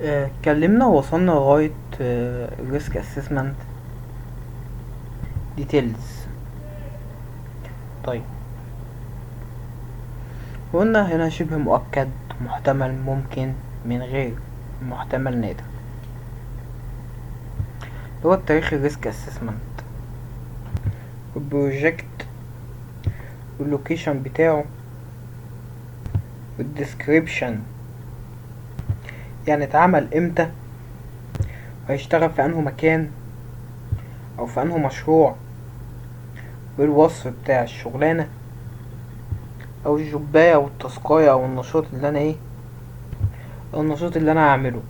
اتكلمنا ووصلنا لغاية risk assessment details. طيب، قلنا هنا شبه مؤكد، محتمل، ممكن، من غير، محتمل، نادر. هو التاريخ الريسك assessment، البروجكت، واللوكيشن بتاعه، والديسكريبشن، يعني اتعمل امتى، وهيشتغل في انه مكان او في انه مشروع، والوصف بتاع الشغلانة او الجوباية او التاسكاية او النشاط اللي انا او النشاط اللي انا هعمله.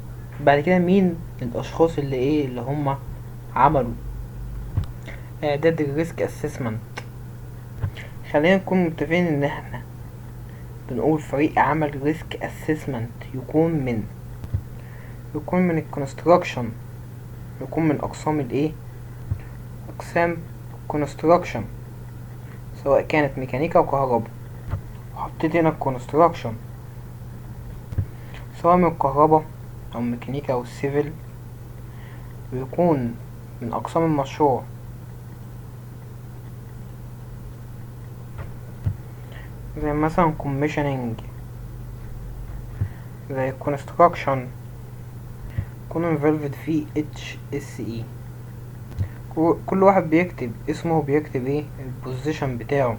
بعد كده مين الاشخاص اللي هم عملوا اعداد الريسك اسسمنت. خلينا نكون متفقين ان احنا بنقول فريق عمل ريسك اسسمنت يكون من الكونستراكشن، يكون من اقسام اقسام الكونستراكشن، سواء كانت ميكانيكا وكهرباء. وحطيت هنا الكونستراكشن سواء من الكهرباء او ميكانيكا او السيفل، ويكون من اقسام المشروع زي مثلا commissioning، زي construction، يكون involved في HSE. كل واحد بيكتب اسمه وبيكتب البوزيشن بتاعه،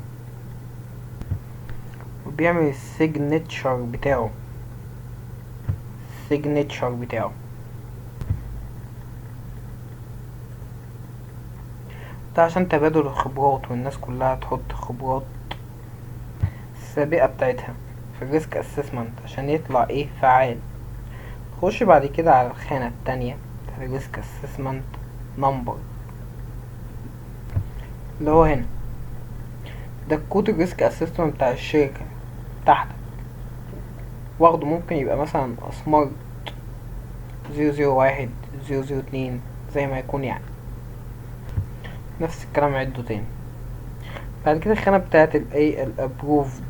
وبيعمل السيجنتشر بتاعه ده عشان تبادل الخبرات، والناس كلها تحط خبرات السابقة بتاعتها في الريسك اسسمنت عشان يطلع فعال. نخش بعد كده على الخانة التانية بتاع الريسك اسسمنت نمبر، اللي هو هنا ده الكود الريسك اسسمنت بتاع الشركة تحتك، واخده ممكن يبقى مثلا اسمار 001 002 زي ما يكون، يعني نفس الكلام عده تاني. بعد كده الخانة بتاعت الابروفد،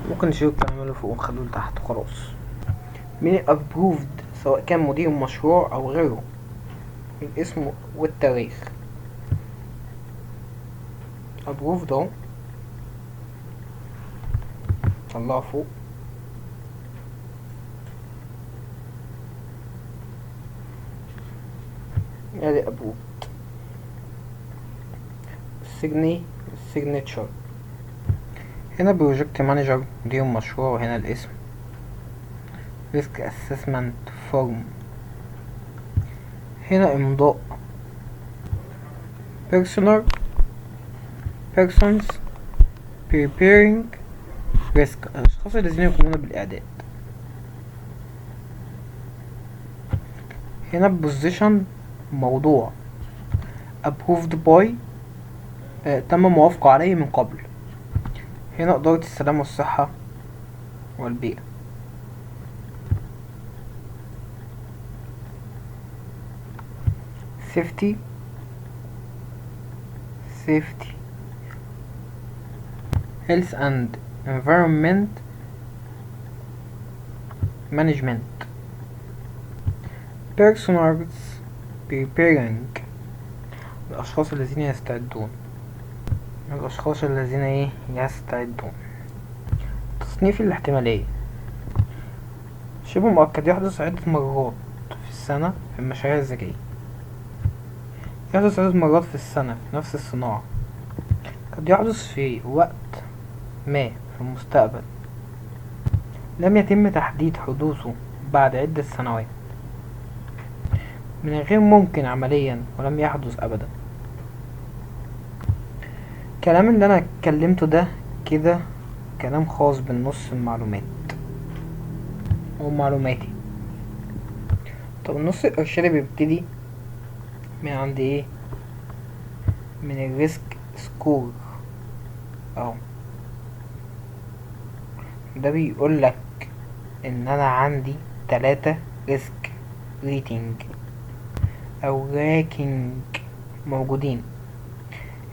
ممكن نشيل الكلام اللي فوق ونخلوه لتحت خلاص. مين الابروفد؟ سواء كان مدير مشروع او غيره، الاسم والتاريخ. ابروفد اهو، طلعه فوق. ادي ابروفد، السيجنتشر. هنا بروجكت مانجر مدير مشروع، وهنا الاسم ريسك اسسمنت فورم. هنا امضاء persons preparing risk، الاشخاص الذين يقومون بالاعداد. هنا position موضوع approved by، تم موافقة عليه من قبل. هنا إدارة السلامة والصحة والبيئة. safety health and environment management. personals preparing، الأشخاص الذين يستعدون. يستعدون. تصنيف الاحتمالية شبه مؤكد، يحدث عدة مرات في السنة في المشاريع الذكية. يحدث عدة مرات في السنة في نفس الصناعة. قد يحدث في وقت ما في المستقبل لم يتم تحديد حدوثه بعد عدة سنوات، من غير ممكن عمليا ولم يحدث أبدا. الكلام اللي أنا اتكلمته ده كده كلام خاص بالنص المعلومات أو معلوماتي. طب النص الإرشادي بيبتدي من عند من الريسك سكور اهو. ده بيقولك ان انا عندي 3 ريسك ريتنج او راكينج موجودين،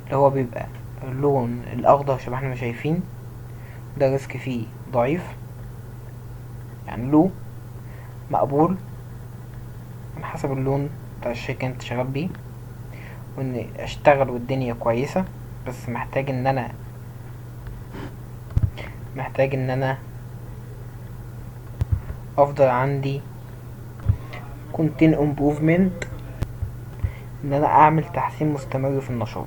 اللي هو بيبقى اللون الاخضر شبه احنا ما شايفين، ده ريسك فيه ضعيف يعني لو، مقبول على حسب اللون بتاع الشركة اللي انت شغال بيه، واني اشتغل والدنيا كويسة. بس محتاج ان انا افضل عندي كونتين امبروفمنت، ان انا اعمل تحسين مستمر في النشاط.